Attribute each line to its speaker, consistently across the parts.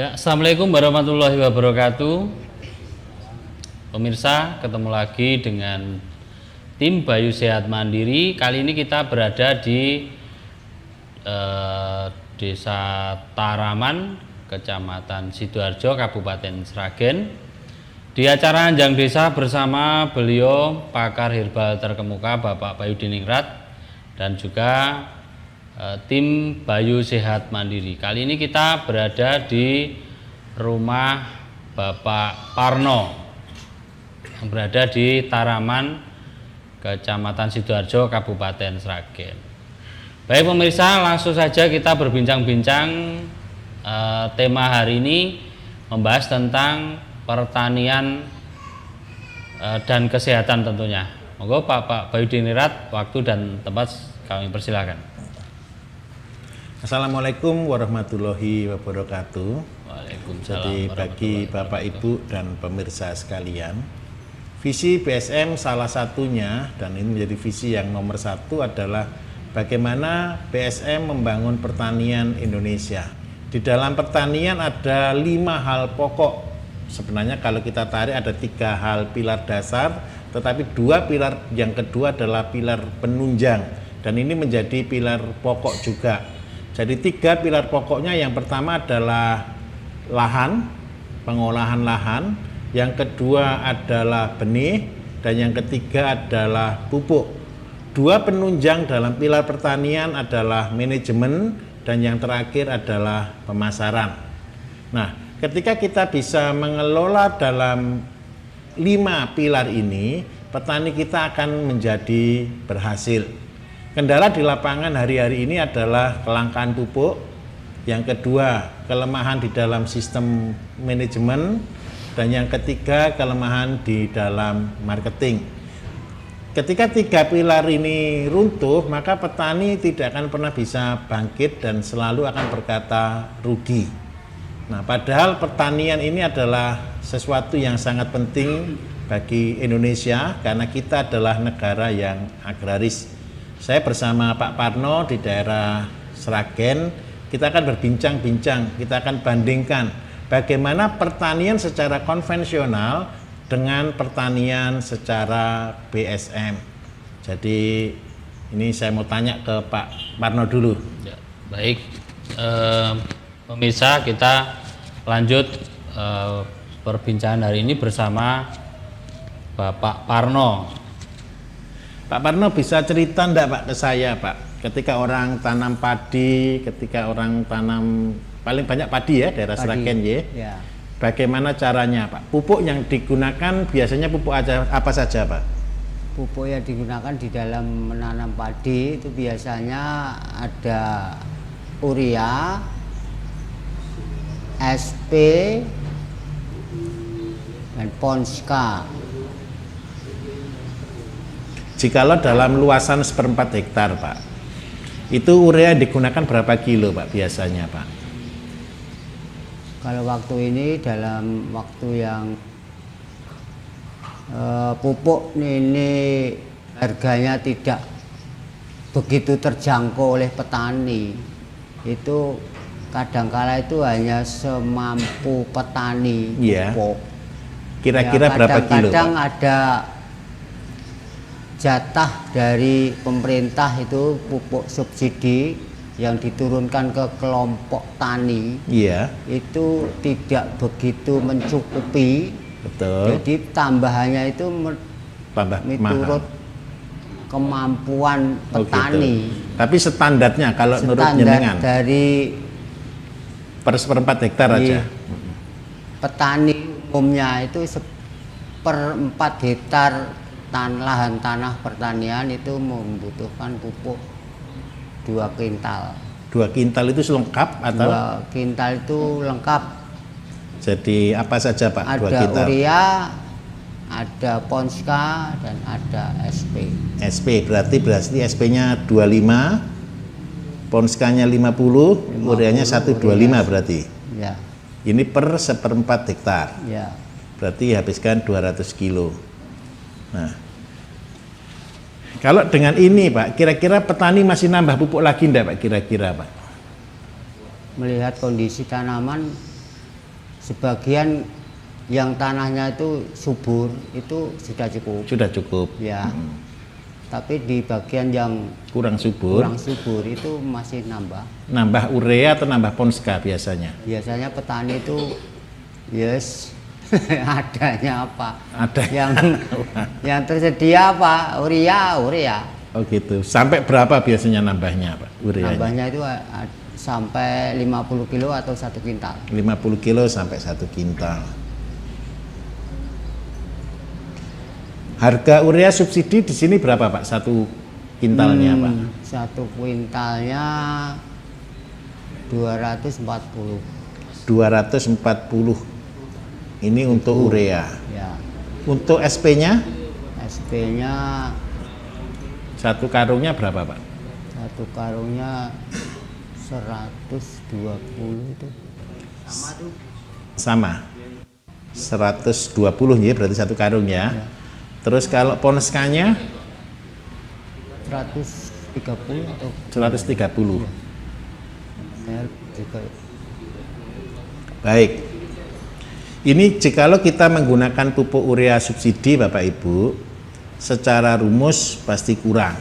Speaker 1: Ya, Assalamualaikum warahmatullahi wabarakatuh. Pemirsa, ketemu lagi dengan tim Bayu Sehat Mandiri. Kali ini kita berada di Desa Taraman, Kecamatan Sidoarjo, Kabupaten Sragen. Di acara Anjang Desa bersama beliau pakar herbal terkemuka Bapak Bayu Diningrat dan juga tim Bayu Sehat Mandiri. Kali ini kita berada di rumah Bapak Parno yang berada di Taraman, Kecamatan Sidoarjo, Kabupaten Sragen. Baik pemirsa, langsung saja kita berbincang-bincang. Tema hari ini membahas tentang pertanian dan kesehatan tentunya. Monggo Pak Bayu Diningrat, waktu dan tempat kami persilakan.
Speaker 2: Assalamualaikum warahmatullahi wabarakatuh.
Speaker 1: Waalaikumsalam.
Speaker 2: Jadi bagi Bapak Ibu dan pemirsa sekalian, visi BSM salah satunya, dan ini menjadi visi yang nomor satu, adalah bagaimana BSM membangun pertanian Indonesia. Di dalam pertanian ada 5 hal pokok. Sebenarnya kalau kita tarik ada 3 hal pilar dasar, tetapi 2 pilar yang kedua adalah pilar penunjang, dan ini menjadi pilar pokok juga. Jadi 3 pilar pokoknya, yang pertama adalah lahan, pengolahan lahan, yang kedua adalah benih, dan yang ketiga adalah pupuk. 2 penunjang dalam pilar pertanian adalah manajemen, dan yang terakhir adalah pemasaran. Nah, ketika kita bisa mengelola dalam 5 pilar ini, petani kita akan menjadi berhasil. Kendala di lapangan hari-hari ini adalah kelangkaan pupuk, yang kedua kelemahan di dalam sistem manajemen, dan yang ketiga kelemahan di dalam marketing. Ketika 3 pilar ini runtuh, maka petani tidak akan pernah bisa bangkit dan selalu akan berkata rugi. Nah, padahal pertanian ini adalah sesuatu yang sangat penting bagi Indonesia karena kita adalah negara yang agraris. Saya bersama Pak Parno di daerah Sragen, kita akan berbincang-bincang, kita akan bandingkan bagaimana pertanian secara konvensional dengan pertanian secara BSM. Jadi ini saya mau tanya ke Pak Parno dulu.
Speaker 1: Ya, baik, pemirsa, kita lanjut perbincangan hari ini bersama Bapak Parno.
Speaker 2: Pak Parno bisa cerita enggak Pak ke saya Pak, ketika orang tanam padi, ketika orang tanam paling banyak padi ya daerah Sragen ya. Bagaimana caranya Pak? Pupuk yang digunakan biasanya pupuk apa saja Pak?
Speaker 3: Pupuk yang digunakan di dalam menanam padi itu biasanya ada urea, SP, dan Ponska.
Speaker 2: Jikalau dalam luasan 1/4 hektar Pak, itu urea digunakan berapa kilo Pak biasanya Pak?
Speaker 3: Kalau waktu ini dalam waktu yang pupuk ini harganya tidak begitu terjangkau oleh petani, itu kadangkala itu hanya semampu petani pupuk.
Speaker 2: Kira-kira ya, berapa kilo Pak?
Speaker 3: Kadang ada jatah dari pemerintah itu pupuk subsidi yang diturunkan ke kelompok tani, itu tidak begitu mencukupi.
Speaker 2: Betul.
Speaker 3: Jadi tambahannya itu menurut kemampuan petani.
Speaker 2: Gitu. Tapi standarnya kalau menurut jenengan
Speaker 3: dari
Speaker 2: per 1/4 hektar aja.
Speaker 3: Petani umumnya itu 1/4 hektar lahan tanah pertanian itu membutuhkan pupuk 2 kintal.
Speaker 2: 2 kintal itu lengkap atau?
Speaker 3: 2 kintal itu lengkap.
Speaker 2: Jadi apa saja Pak?
Speaker 3: Ada
Speaker 2: 2 kintal.
Speaker 3: urea, ada Ponska, dan ada SP.
Speaker 2: SP berarti SP-nya 25, Ponskanya 50, ureanya 125 berarti.
Speaker 3: Ya.
Speaker 2: Ini per 1/4 hektar.
Speaker 3: Ya.
Speaker 2: Berarti habiskan 200 kilo. Nah, kalau dengan ini Pak, kira-kira petani masih nambah pupuk lagi enggak Pak kira-kira Pak?
Speaker 3: Melihat kondisi tanaman sebagian yang tanahnya itu subur itu sudah cukup.
Speaker 2: Sudah cukup.
Speaker 3: Ya. Tapi di bagian yang
Speaker 2: Kurang subur.
Speaker 3: kurang subur itu masih nambah.
Speaker 2: Nambah urea atau nambah ponska biasanya?
Speaker 3: Biasanya petani itu yes adanya apa?
Speaker 2: Ada.
Speaker 3: Yang tersedia apa? Urea.
Speaker 2: Oh gitu. Sampai berapa biasanya nambahnya, Pak? Ureanya?
Speaker 3: Nambahnya itu sampai 50 kilo atau 1 kintal.
Speaker 2: 50 kilo sampai 1 kintal. Harga urea subsidi di sini berapa, Pak? 1 kintalnya, Pak?
Speaker 3: 1 kuintalnya 240.
Speaker 2: 240. Ini untuk urea.
Speaker 3: Ya.
Speaker 2: Untuk SP-nya?
Speaker 3: SP-nya
Speaker 2: 1 karungnya berapa, Pak?
Speaker 3: 1 karungnya 120 itu. Sama tuh.
Speaker 2: Sama. 120 ya, berarti 1 karung ya. Terus kalau ponskanya
Speaker 3: 130 atau
Speaker 2: 130.
Speaker 3: saya juga.
Speaker 2: Baik. Ini jikalau kita menggunakan pupuk urea subsidi Bapak Ibu, secara rumus pasti kurang.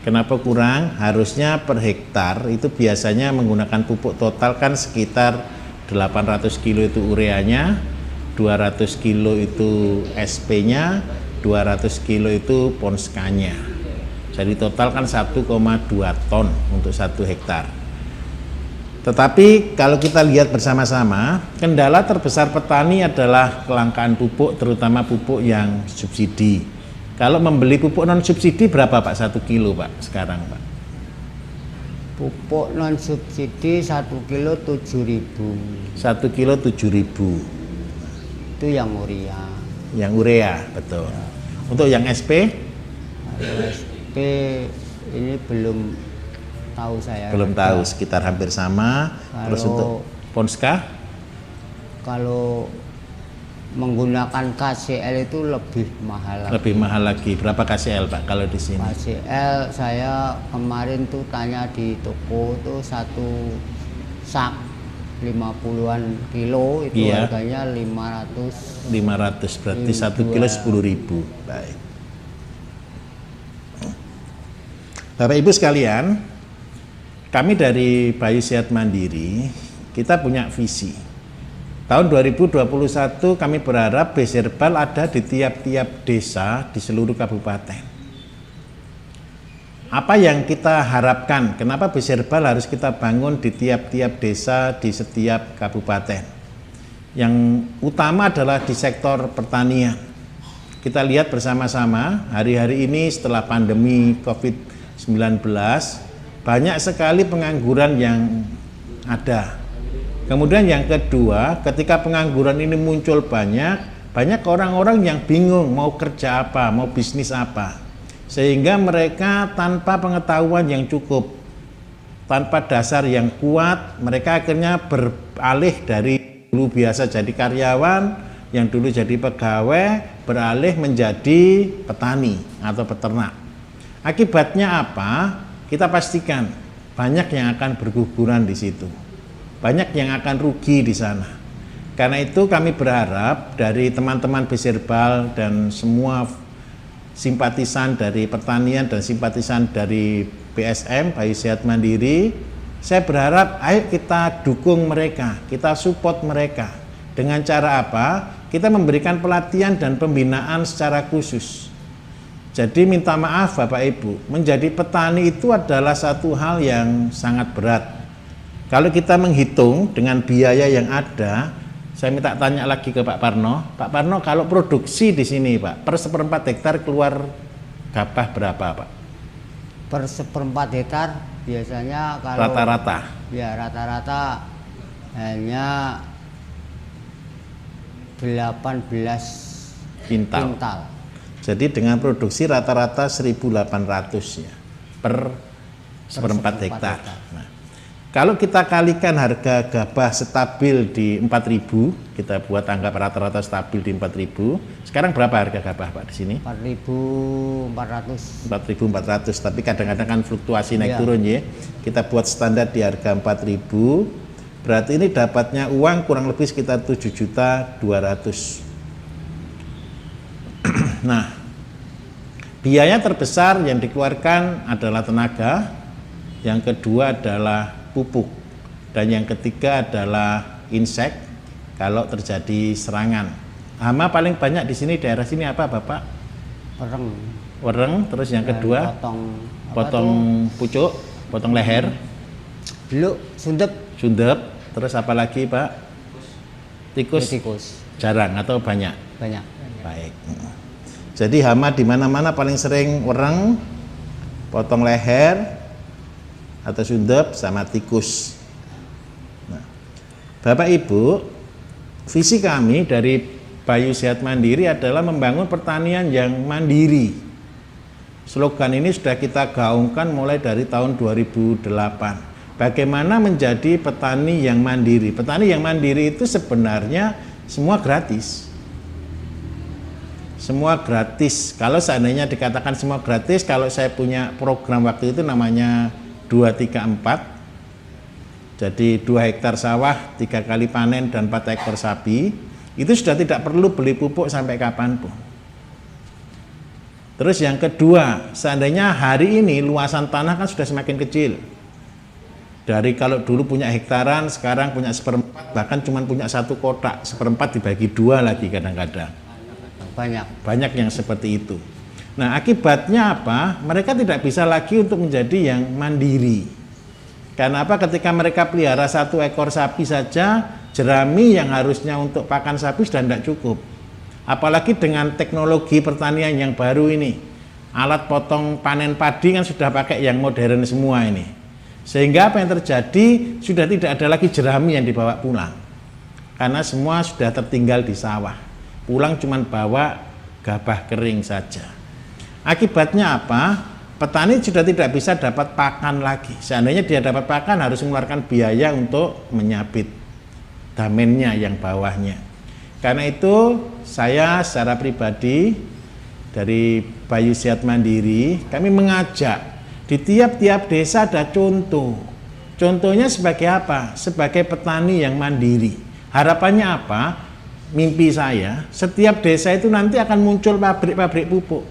Speaker 2: Kenapa kurang? Harusnya per hektar itu biasanya menggunakan pupuk total kan sekitar 800 kilo itu ureanya, 200 kilo itu SP-nya, 200 kilo itu ponskanya. Jadi total kan 1,2 ton untuk 1 hektar. Tetapi kalau kita lihat bersama-sama, kendala terbesar petani adalah kelangkaan pupuk, terutama pupuk yang subsidi. Kalau membeli pupuk non subsidi berapa Pak 1 kilo Pak sekarang Pak?
Speaker 3: Pupuk non subsidi 1 kilo 7.000.
Speaker 2: 1 kilo 7.000.
Speaker 3: Itu yang urea.
Speaker 2: Yang urea, betul. Untuk yang SP?
Speaker 3: SP ini belum tahu saya.
Speaker 2: Belum tahu, sekitar hampir sama. Terus untuk ponska?
Speaker 3: Kalau menggunakan KCL itu lebih mahal.
Speaker 2: Lebih mahal lagi. Berapa KCL Pak kalau di sini?
Speaker 3: KCL saya kemarin tuh tanya di toko tuh 1 sak 50-an kilo itu
Speaker 2: Iya.
Speaker 3: harganya 500.
Speaker 2: 500 berarti 1 kilo 10.000. Baik. Bapak Ibu sekalian, kami dari Bayu Sehat Mandiri, kita punya visi. Tahun 2021 kami berharap BSERBAL ada di tiap-tiap desa di seluruh kabupaten. Apa yang kita harapkan? Kenapa BSERBAL harus kita bangun di tiap-tiap desa di setiap kabupaten? Yang utama adalah di sektor pertanian. Kita lihat bersama-sama hari-hari ini setelah pandemi COVID-19, banyak sekali pengangguran yang ada. Kemudian yang kedua, ketika pengangguran ini muncul banyak orang-orang yang bingung mau kerja apa, mau bisnis apa. Sehingga mereka tanpa pengetahuan yang cukup, tanpa dasar yang kuat, mereka akhirnya beralih dari dulu biasa jadi karyawan, yang dulu jadi pegawai, beralih menjadi petani atau peternak. Akibatnya apa? Kita pastikan banyak yang akan berguguran di situ. Banyak yang akan rugi di sana. Karena itu kami berharap dari teman-teman BSERBAL dan semua simpatisan dari pertanian dan simpatisan dari BSM, Bayu Sehat Mandiri, saya berharap ayo kita dukung mereka, kita support mereka. Dengan cara apa? Kita memberikan pelatihan dan pembinaan secara khusus. Jadi minta maaf Bapak Ibu, menjadi petani itu adalah satu hal yang sangat berat. Kalau kita menghitung dengan biaya yang ada, saya minta tanya lagi ke Pak Parno. Pak Parno, kalau produksi di sini Pak, per 1/4 hektar keluar gabah berapa Pak?
Speaker 3: Per 1/4 hektar biasanya kalau
Speaker 2: Rata-rata?
Speaker 3: Ya rata-rata hanya 18
Speaker 2: Kintal. Jadi dengan produksi rata-rata 1.800 ya per 1/4 hektar. Nah, kalau kita kalikan harga gabah stabil di 4.000, kita buat anggap rata-rata stabil di 4.000. Sekarang berapa harga gabah Pak di sini?
Speaker 3: 4.400.
Speaker 2: 4.400, tapi kadang-kadang kan fluktuasi naik
Speaker 3: Iya.
Speaker 2: turun ya. Kita buat standar di harga 4.000. Berarti ini dapatnya uang kurang lebih sekitar 7.200.000. Nah, biaya terbesar yang dikeluarkan adalah tenaga, yang kedua adalah pupuk, dan yang ketiga adalah insek kalau terjadi serangan. Hama paling banyak di sini, daerah sini apa Bapak?
Speaker 3: Pereng.
Speaker 2: Wereng, terus yang
Speaker 3: Dan
Speaker 2: kedua potong pucuk, potong leher,
Speaker 3: beluk, sundep.
Speaker 2: sundep, terus apa lagi Pak? Tikus?
Speaker 3: Tikus.
Speaker 2: Jarang atau banyak?
Speaker 3: Banyak.
Speaker 2: Baik. Jadi hama di mana-mana paling sering wereng, potong leher, atau sundep sama tikus. Nah, Bapak Ibu, visi kami dari Bayu Sehat Mandiri adalah membangun pertanian yang mandiri. Slogan ini sudah kita gaungkan mulai dari tahun 2008. Bagaimana menjadi petani yang mandiri? Petani yang mandiri itu sebenarnya semua gratis. Semua gratis. Kalau seandainya dikatakan semua gratis, kalau saya punya program waktu itu namanya 234. Jadi 2 hektar sawah, 3 kali panen dan 4 ekor sapi, itu sudah tidak perlu beli pupuk sampai kapanpun. Terus yang kedua, seandainya hari ini luasan tanah kan sudah semakin kecil. Dari kalau dulu punya hektaran, sekarang punya 1/4, bahkan cuma punya 1 kotak, 1/4 dibagi 2 lagi kadang-kadang. Banyak yang seperti itu. Nah, akibatnya apa? Mereka tidak bisa lagi untuk menjadi yang mandiri. Karena apa? Ketika mereka pelihara 1 ekor sapi saja, jerami yang harusnya untuk pakan sapi sudah tidak cukup. Apalagi dengan teknologi pertanian yang baru ini. Alat potong panen padi kan sudah pakai yang modern semua ini. Sehingga apa yang terjadi? Sudah tidak ada lagi jerami yang dibawa pulang. Karena semua sudah tertinggal di sawah. Pulang cuma bawa gabah kering saja. Akibatnya apa? Petani sudah tidak bisa dapat pakan lagi. Seandainya dia dapat pakan harus mengeluarkan biaya untuk menyabit damennya yang bawahnya. Karena itu saya secara pribadi dari Bayu Sehat Mandiri, kami mengajak di tiap-tiap desa ada contoh. Contohnya sebagai apa? Sebagai petani yang mandiri. Harapannya apa? Mimpi saya, setiap desa itu nanti akan muncul pabrik-pabrik pupuk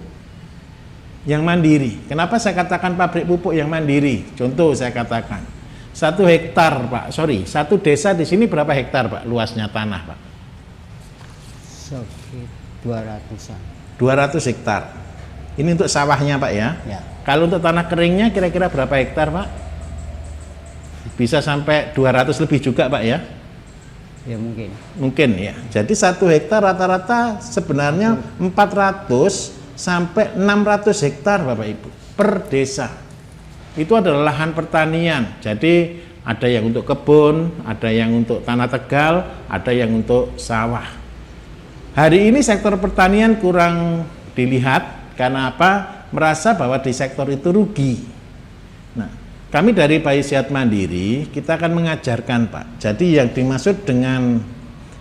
Speaker 2: yang mandiri. Kenapa saya katakan pabrik pupuk yang mandiri? Contoh saya katakan, 1 hektar Pak, 1 desa di sini berapa hektar Pak luasnya tanah Pak?
Speaker 3: Sekitar 200-an.
Speaker 2: 200 hektar. Ini untuk sawahnya Pak ya?
Speaker 3: Ya.
Speaker 2: Kalau untuk tanah keringnya kira-kira berapa hektar Pak? Bisa sampai 200 lebih juga Pak ya?
Speaker 3: Ya mungkin.
Speaker 2: Mungkin ya. Jadi 1 hektar rata-rata sebenarnya 400 sampai 600 hektar Bapak Ibu per desa. Itu adalah lahan pertanian. Jadi ada yang untuk kebun, ada yang untuk tanah tegal, ada yang untuk sawah. Hari ini sektor pertanian kurang dilihat karena apa? Merasa bahwa di sektor itu rugi. Nah, kami dari Bayu Sehat Mandiri, kita akan mengajarkan Pak. Jadi yang dimaksud dengan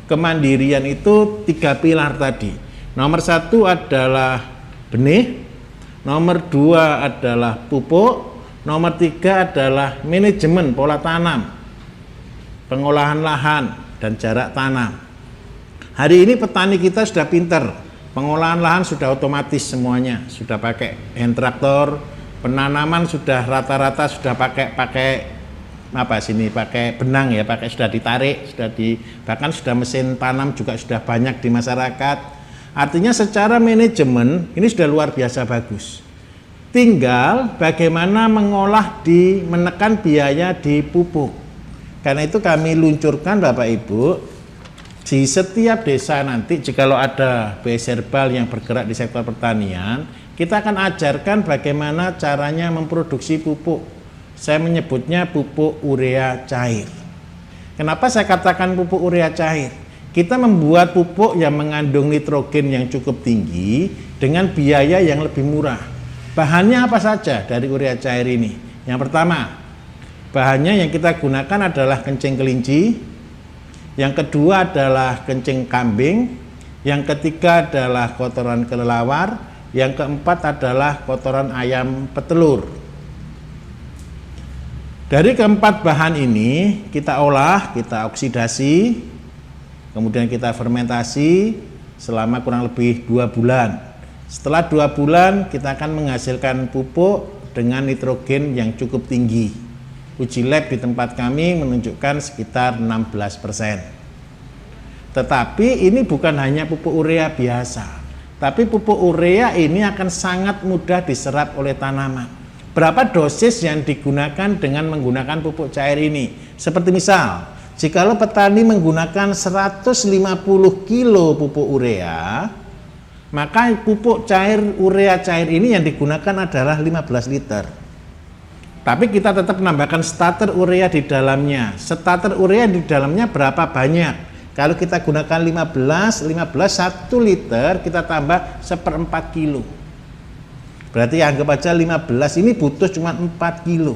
Speaker 2: kemandirian itu 3 pilar tadi. Nomor 1 adalah benih, nomor 2 adalah pupuk, nomor 3 adalah manajemen pola tanam, pengolahan lahan, dan jarak tanam. Hari ini petani kita sudah pinter, pengolahan lahan sudah otomatis semuanya, sudah pakai hand traktor. Penanaman sudah rata-rata sudah pakai benang ya, sudah ditarik, bahkan sudah mesin tanam juga sudah banyak di masyarakat. Artinya secara manajemen ini sudah luar biasa bagus. Tinggal bagaimana menekan biaya di pupuk. Karena itu kami luncurkan Bapak Ibu, di setiap desa nanti jikalau ada BS Herbal yang bergerak di sektor pertanian, kita akan ajarkan bagaimana caranya memproduksi pupuk. Saya menyebutnya pupuk urea cair. Kenapa saya katakan pupuk urea cair? Kita membuat pupuk yang mengandung nitrogen yang cukup tinggi dengan biaya yang lebih murah. Bahannya apa saja dari urea cair ini? Yang pertama, bahannya yang kita gunakan adalah kencing kelinci. Yang kedua adalah kencing kambing. Yang ketiga adalah kotoran kelelawar. Yang keempat adalah kotoran ayam petelur. Dari keempat bahan ini kita olah, kita oksidasi, kemudian kita fermentasi selama kurang lebih 2 bulan. Setelah 2 bulan kita akan menghasilkan pupuk dengan nitrogen yang cukup tinggi. Uji lab di tempat kami menunjukkan sekitar 16%. Tetapi ini bukan hanya pupuk urea biasa, tapi pupuk urea ini akan sangat mudah diserap oleh tanaman. Berapa dosis yang digunakan dengan menggunakan pupuk cair ini? Seperti misal, jikalau petani menggunakan 150 kilo pupuk urea, maka pupuk cair urea cair ini yang digunakan adalah 15 liter. Tapi kita tetap menambahkan starter urea di dalamnya. Starter urea di dalamnya berapa banyak? Kalau kita gunakan 15 1 liter, kita tambah 1/4 kilo. Berarti anggap aja 15 ini butuh cuma 4 kilo.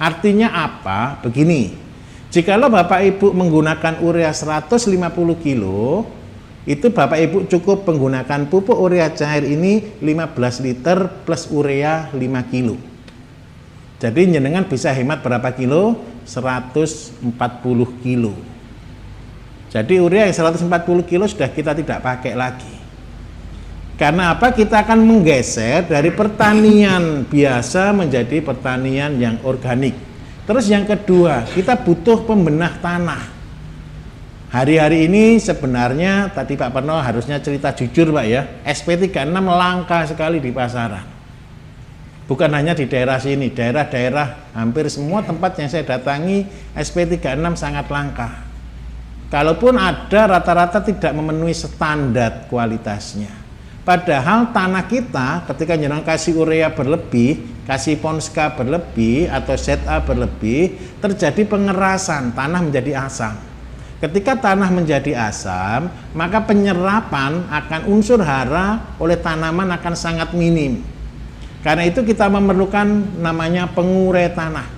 Speaker 2: Artinya apa? Begini, jikalau Bapak Ibu menggunakan urea 150 kilo, itu Bapak Ibu cukup menggunakan pupuk urea cair ini 15 liter plus urea 5 kilo. Jadi jenengan bisa hemat berapa kilo? 140 kilo. Jadi urea yang 140 kilo sudah kita tidak pakai lagi. Karena apa? Kita akan menggeser dari pertanian biasa menjadi pertanian yang organik. Terus yang kedua, kita butuh pembenah tanah. Hari-hari ini sebenarnya tadi Pak Perno harusnya cerita jujur Pak ya, SP36 langka sekali di pasaran. Bukan hanya di daerah sini, daerah-daerah hampir semua tempat yang saya datangi SP36 sangat langka. Kalaupun ada, rata-rata tidak memenuhi standar kualitasnya. Padahal tanah kita ketika jenengan kasih urea berlebih, kasih Ponska berlebih atau ZA berlebih, terjadi pengerasan, tanah menjadi asam. Ketika tanah menjadi asam, maka penyerapan akan unsur hara oleh tanaman akan sangat minim. Karena itu kita memerlukan namanya pengurai tanah.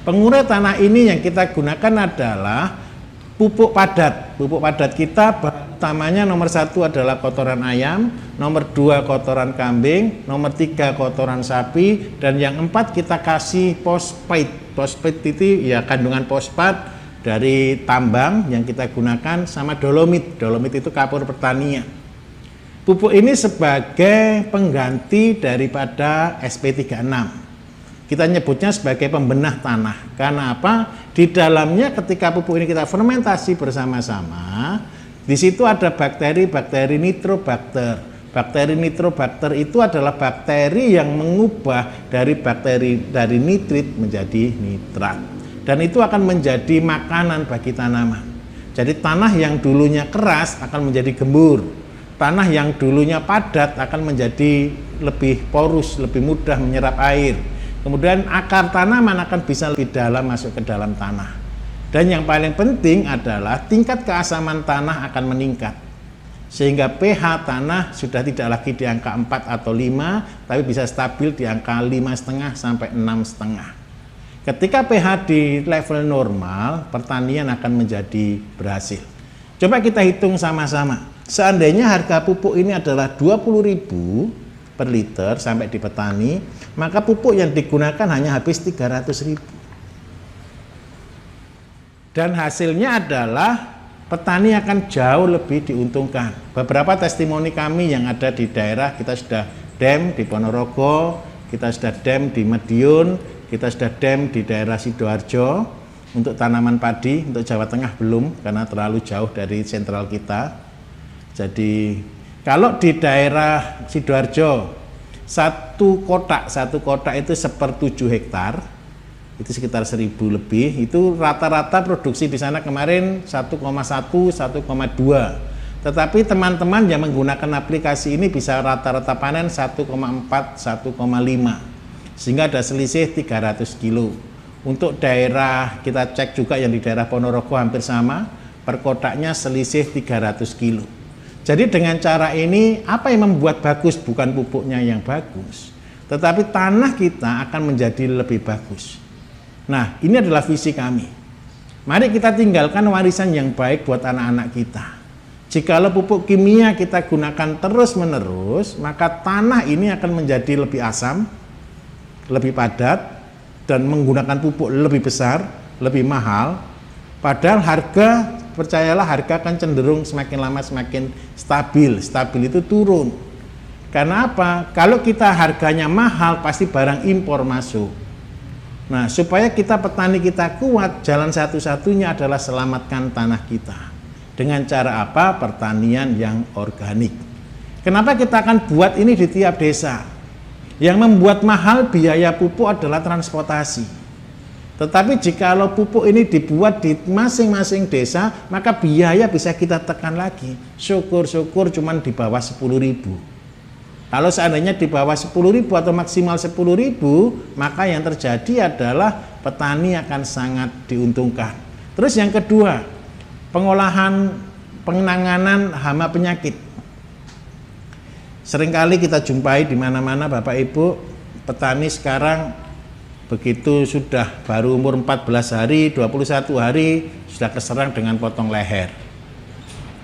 Speaker 2: Pengurai tanah ini yang kita gunakan adalah pupuk padat. Pupuk padat kita utamanya nomor 1 adalah kotoran ayam, nomor 2 kotoran kambing, nomor 3 kotoran sapi, dan yang 4 kita kasih fosfat. Fosfat itu ya kandungan fosfat dari tambang yang kita gunakan sama dolomit. Dolomit itu kapur pertanian. Pupuk ini sebagai pengganti daripada SP36. Kita nyebutnya sebagai pembenah tanah. Karena apa? Di dalamnya ketika pupuk ini kita fermentasi bersama-sama, di situ ada bakteri nitrobakter. Bakteri nitrobakter itu adalah bakteri yang mengubah dari nitrit menjadi nitrat. Dan itu akan menjadi makanan bagi tanaman. Jadi tanah yang dulunya keras akan menjadi gembur. Tanah yang dulunya padat akan menjadi lebih porus, lebih mudah menyerap air. Kemudian akar tanaman akan bisa lebih dalam masuk ke dalam tanah. Dan yang paling penting adalah tingkat keasaman tanah akan meningkat. Sehingga pH tanah sudah tidak lagi di angka 4 atau 5, tapi bisa stabil di angka 5,5 sampai 6,5. Ketika pH di level normal, pertanian akan menjadi berhasil. Coba kita hitung sama-sama. Seandainya harga pupuk ini adalah 20.000 per liter sampai di petani, maka pupuk yang digunakan hanya habis 300.000. Dan hasilnya adalah petani akan jauh lebih diuntungkan. Beberapa testimoni kami yang ada di daerah, kita sudah dem di Ponorogo, kita sudah dem di Madiun, kita sudah dem di daerah Sidoarjo untuk tanaman padi. Untuk Jawa Tengah belum karena terlalu jauh dari sentral kita. Jadi kalau di daerah Sidoarjo satu kotak itu 1/7 hektar, itu sekitar 1.000 lebih. Itu rata-rata produksi di sana kemarin 1,1, 1,2. Tetapi teman-teman yang menggunakan aplikasi ini bisa rata-rata panen 1,4, 1,5. Sehingga ada selisih 300 kilo. Untuk daerah kita cek juga yang di daerah Ponorogo hampir sama, per kotaknya selisih 300 kilo. Jadi dengan cara ini apa yang membuat bagus? Bukan pupuknya yang bagus, tetapi tanah kita akan menjadi lebih bagus. Nah, ini adalah visi kami. Mari kita tinggalkan warisan yang baik buat anak-anak kita. Jikalau pupuk kimia kita gunakan terus-menerus, maka tanah ini akan menjadi lebih asam, lebih padat, dan menggunakan pupuk lebih besar, lebih mahal, padahal harga, percayalah, harga akan cenderung semakin lama semakin stabil. Stabil itu turun. Karena apa? Kalau kita harganya mahal, pasti barang impor masuk. Nah, supaya kita petani kita kuat, jalan satu-satunya adalah selamatkan tanah kita. Dengan cara apa? Pertanian yang organik. Kenapa kita akan buat ini di tiap desa? Yang membuat mahal biaya pupuk adalah transportasi. Tetapi jikalau pupuk ini dibuat di masing-masing desa, maka biaya bisa kita tekan lagi. Syukur-syukur cuman di bawah 10.000. Kalau seandainya di bawah 10.000 atau maksimal 10.000, maka yang terjadi adalah petani akan sangat diuntungkan. Terus yang kedua, penanganan hama penyakit. Seringkali kita jumpai di mana-mana Bapak Ibu, petani sekarang begitu sudah baru umur 14 hari, 21 hari, sudah keserang dengan potong leher.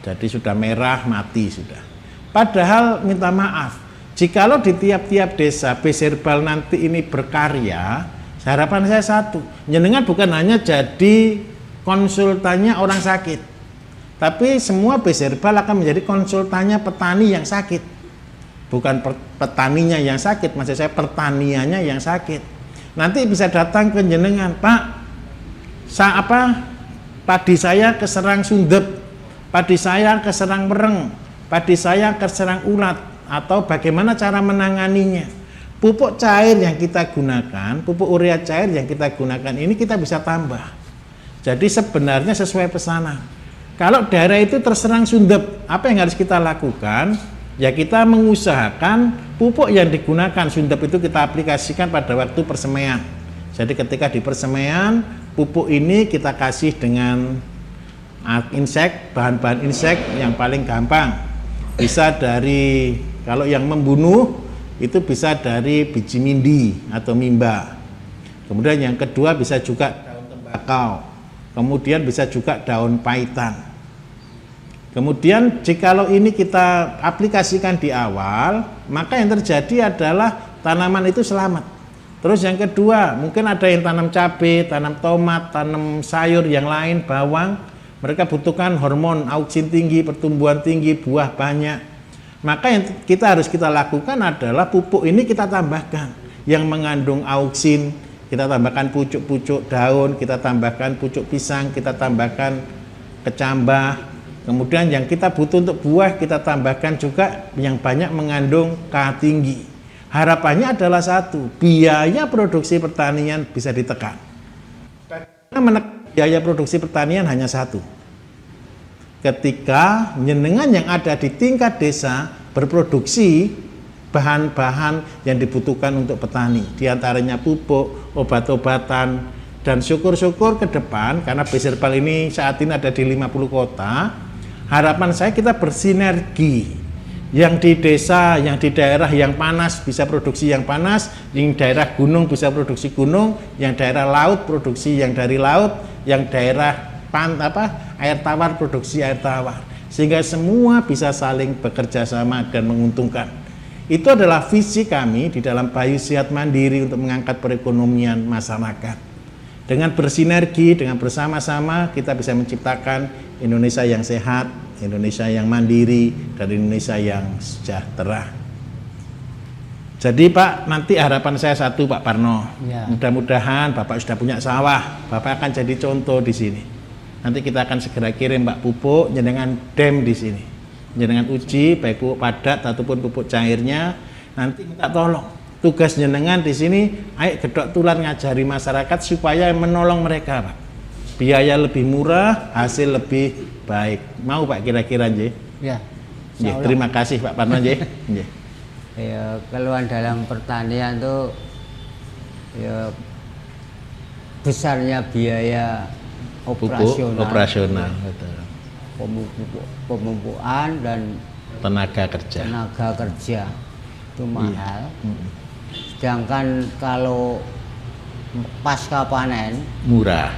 Speaker 2: Jadi sudah merah, mati sudah. Padahal minta maaf, jikalau di tiap-tiap desa Bserbal nanti ini berkarya, harapan saya satu, jenengan bukan hanya jadi konsultannya orang sakit, tapi semua Bserbal akan menjadi konsultannya petani yang sakit. Bukan petaninya yang sakit, maksud saya pertaniannya yang sakit. Nanti bisa datang ke jenengan, Pak, padi saya keserang sundep, padi saya keserang mereng, padi saya keserang ulat, atau bagaimana cara menanganinya. Pupuk cair yang kita gunakan, pupuk urea cair yang kita gunakan ini kita bisa tambah. Jadi sebenarnya sesuai pesanan. Kalau daerah itu terserang sundep, apa yang harus kita lakukan? Ya kita mengusahakan pupuk yang digunakan sundep itu kita aplikasikan pada waktu persemaian. Jadi ketika di persemaian, pupuk ini kita kasih dengan insek, bahan-bahan insek yang paling gampang. Bisa dari, kalau yang membunuh itu bisa dari biji mindi atau mimba. Kemudian yang kedua bisa juga daun tembakau. Kemudian bisa juga daun paitan. Kemudian jikalau ini kita aplikasikan di awal, maka yang terjadi adalah tanaman itu selamat. Terus yang kedua, mungkin ada yang tanam cabai, tanam tomat, tanam sayur yang lain, bawang. Mereka butuhkan hormon auksin tinggi, pertumbuhan tinggi, buah banyak. Maka yang kita lakukan adalah pupuk ini kita tambahkan yang mengandung auksin, kita tambahkan pucuk-pucuk daun, kita tambahkan pucuk pisang, kita tambahkan kecambah. Kemudian yang kita butuh untuk buah kita tambahkan juga yang banyak mengandung K tinggi. Harapannya adalah satu, biaya produksi pertanian bisa ditekan. Biaya produksi pertanian hanya satu. Ketika jenengan yang ada di tingkat desa berproduksi bahan-bahan yang dibutuhkan untuk petani, diantaranya pupuk, obat-obatan, dan syukur-syukur ke depan, karena Bserbal ini saat ini ada di 50 kota, harapan saya kita bersinergi, yang di desa, yang di daerah yang panas bisa produksi yang panas, yang daerah gunung bisa produksi gunung, yang daerah laut produksi yang dari laut, yang daerah air tawar produksi air tawar, sehingga semua bisa saling bekerja sama dan menguntungkan. Itu adalah visi kami di dalam Bayu Sehat Mandiri untuk mengangkat perekonomian masyarakat. Dengan bersinergi, dengan bersama-sama kita bisa menciptakan Indonesia yang sehat, Indonesia yang mandiri, dan Indonesia yang sejahtera. Jadi Pak, nanti harapan saya satu Pak Parno, ya. Mudah-mudahan Bapak sudah punya sawah, Bapak akan jadi contoh di sini. Nanti kita akan segera kirim Pak pupuk jenengan dem di sini, jenengan uji baik pupuk padat ataupun pupuk cairnya. Nanti minta tolong, tugas jenengan di sini, ayo gedok tular ngajari masyarakat supaya menolong mereka Pak. Biaya lebih murah, hasil lebih baik. Mau Pak kira-kira nggih? Ya. Nggih, terima kasih Pak Parno nggih. Nggih.
Speaker 3: Ya, keluhan dalam pertanian tuh ya besarnya biaya operasional.
Speaker 2: Betul.
Speaker 3: Pemupukan dan
Speaker 2: tenaga kerja
Speaker 3: itu mahal. Sedangkan kalau pasca panen
Speaker 2: murah.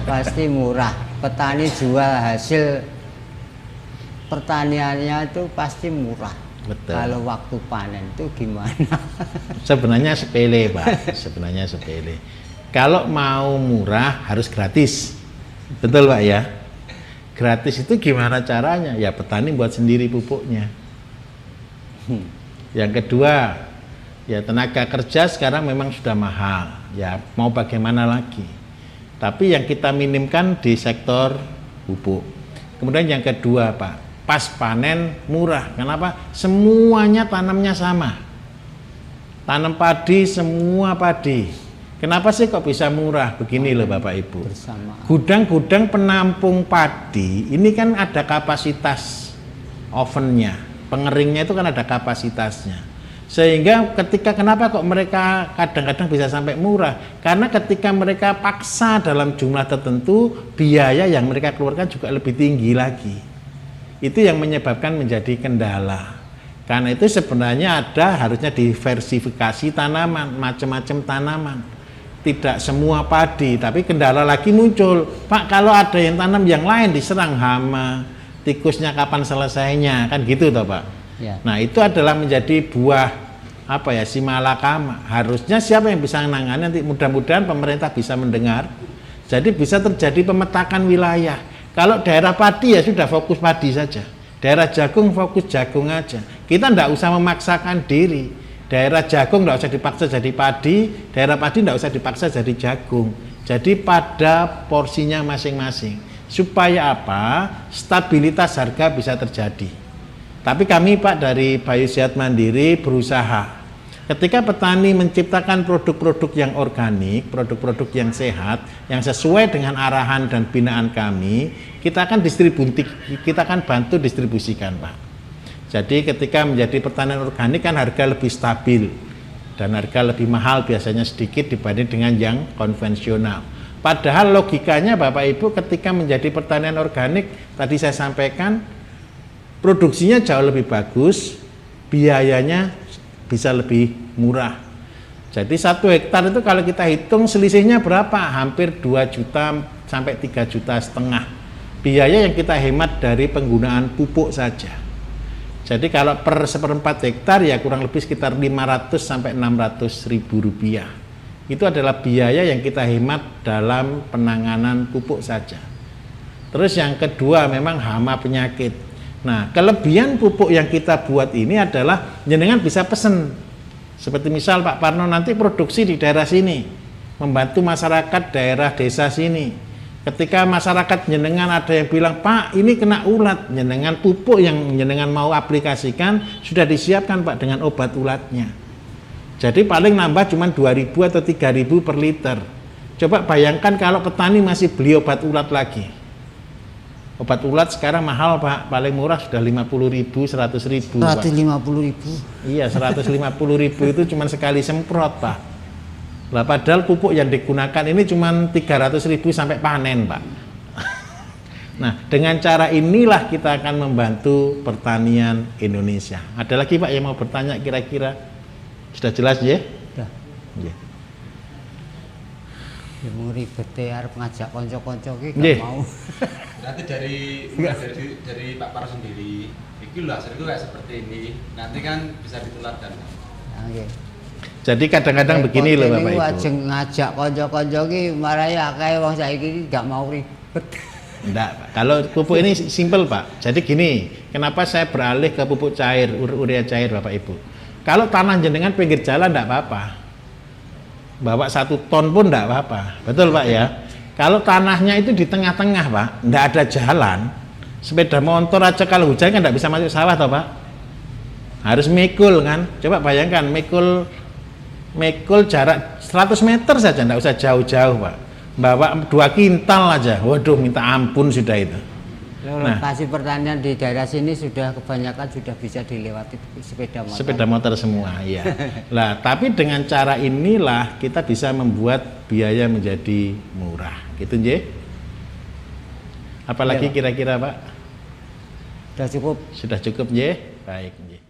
Speaker 3: Pasti murah. Petani jual hasil pertaniannya itu pasti murah.
Speaker 2: Betul.
Speaker 3: Kalau waktu panen itu gimana?
Speaker 2: Sebenarnya sepele, Pak. Sebenarnya sepele. Kalau mau murah harus gratis. Betul, Pak ya? Gratis itu gimana caranya? Ya petani buat sendiri pupuknya. Yang kedua, ya tenaga kerja sekarang memang sudah mahal. Ya mau bagaimana lagi? Tapi yang kita minimkan di sektor pupuk. Kemudian yang kedua, Pak, pas panen murah. Kenapa? Semuanya tanamnya sama. Tanam padi, semua padi. Kenapa sih kok bisa murah? Begini loh Bapak Ibu.
Speaker 3: Bersamaan.
Speaker 2: Gudang-gudang penampung padi, ini kan ada kapasitas ovennya. Pengeringnya itu kan ada kapasitasnya. Sehingga kenapa kok mereka kadang-kadang bisa sampai murah? Karena ketika mereka paksa dalam jumlah tertentu, biaya yang mereka keluarkan juga lebih tinggi lagi. Itu yang menyebabkan menjadi kendala. Karena itu sebenarnya harusnya diversifikasi tanaman, macam-macam tanaman. Tidak semua padi, tapi kendala lagi muncul. Pak, kalau ada yang tanam yang lain diserang hama, tikusnya kapan selesainya? Kan gitu toh Pak?
Speaker 3: Ya.
Speaker 2: Nah itu adalah menjadi buah si malakama. Harusnya siapa yang bisa menangani? Nanti mudah-mudahan pemerintah bisa mendengar. Jadi bisa terjadi pemetakan wilayah. Kalau daerah padi ya sudah fokus padi saja. Daerah jagung fokus jagung aja. Kita tidak usah memaksakan diri. Daerah jagung tidak usah dipaksa jadi padi. Daerah padi tidak usah dipaksa jadi jagung. Jadi pada porsinya masing-masing. Supaya apa? Stabilitas harga bisa terjadi. Tapi kami Pak dari Biosehat Mandiri berusaha ketika petani menciptakan produk-produk yang organik, produk-produk yang sehat, yang sesuai dengan arahan dan binaan kami, kita akan bantu distribusikan Pak. Jadi ketika menjadi pertanian organik kan harga lebih stabil dan harga lebih mahal biasanya sedikit dibanding dengan yang konvensional. Padahal logikanya Bapak Ibu ketika menjadi pertanian organik tadi saya sampaikan produksinya jauh lebih bagus, biayanya bisa lebih murah. Jadi 1 hektar itu kalau kita hitung selisihnya berapa? Hampir 2 juta sampai 3,5 juta. Biaya yang kita hemat dari penggunaan pupuk saja. Jadi kalau per 1/4 hektar ya kurang lebih sekitar 500 sampai 600 ribu rupiah. Itu adalah biaya yang kita hemat dalam penanganan pupuk saja. Terus yang kedua memang hama penyakit. Nah, kelebihan pupuk yang kita buat ini adalah jenengan bisa pesen. Seperti misal Pak Parno nanti produksi di daerah sini, membantu masyarakat daerah desa sini. Ketika masyarakat jenengan ada yang bilang, Pak ini kena ulat, jenengan pupuk yang jenengan mau aplikasikan sudah disiapkan Pak dengan obat ulatnya. Jadi paling nambah cuma 2.000 atau 3.000 per liter. Coba bayangkan kalau petani masih beli obat ulat lagi. Obat ulat sekarang mahal Pak, paling murah sudah 50.000, 100.000 Pak.
Speaker 3: 150.000.
Speaker 2: Iya 150.000 itu cuma sekali semprot Pak. Lah padahal pupuk yang digunakan ini cuma 300.000 sampai panen Pak. Nah dengan cara inilah kita akan membantu pertanian Indonesia. Ada lagi Pak yang mau bertanya kira-kira? Sudah jelas ya?
Speaker 3: Sudah.
Speaker 2: Ya.
Speaker 3: Ya mau ribet arep ngajak kanca-kanca iki
Speaker 2: Nggih.
Speaker 3: gak mau.
Speaker 4: Nanti dari Pak Paro sendiri, iki lho hasilku kayak seperti ini. Nanti kan bisa ditularkan.
Speaker 3: Nggih.
Speaker 2: Jadi kadang-kadang begini loh Bapak Ibu.
Speaker 3: Ajeng ngajak kanca-kanca iki marai akeh wong saiki gak mau ribet.
Speaker 2: Enggak, Pak. Kalau pupuk ini simpel Pak. Jadi gini, kenapa saya beralih ke pupuk cair, urea cair Bapak Ibu. Kalau tanah jenengan pinggir jalan enggak apa-apa. Bawa 1 ton pun enggak apa-apa. Betul Pak ya? Kalau tanahnya itu di tengah-tengah Pak, enggak ada jalan, sepeda motor aja kalau hujan kan enggak bisa masuk sawah toh Pak. Harus mikul kan. Coba bayangkan mikul jarak 100 meter saja, enggak usah jauh-jauh Pak. Bawa 2 kintal aja, waduh minta ampun sudah itu. Nah,
Speaker 3: Lokasi pertanian di daerah sini sudah kebanyakan sudah bisa dilewati sepeda motor.
Speaker 2: Sepeda motor semua, ya. Lah, tapi dengan cara inilah kita bisa membuat biaya menjadi murah, gitu, Nje. Apalagi
Speaker 3: Ya, Pak.
Speaker 2: kira-kira, Pak?
Speaker 3: Sudah cukup.
Speaker 2: Sudah cukup, Nje. Baik, Nje.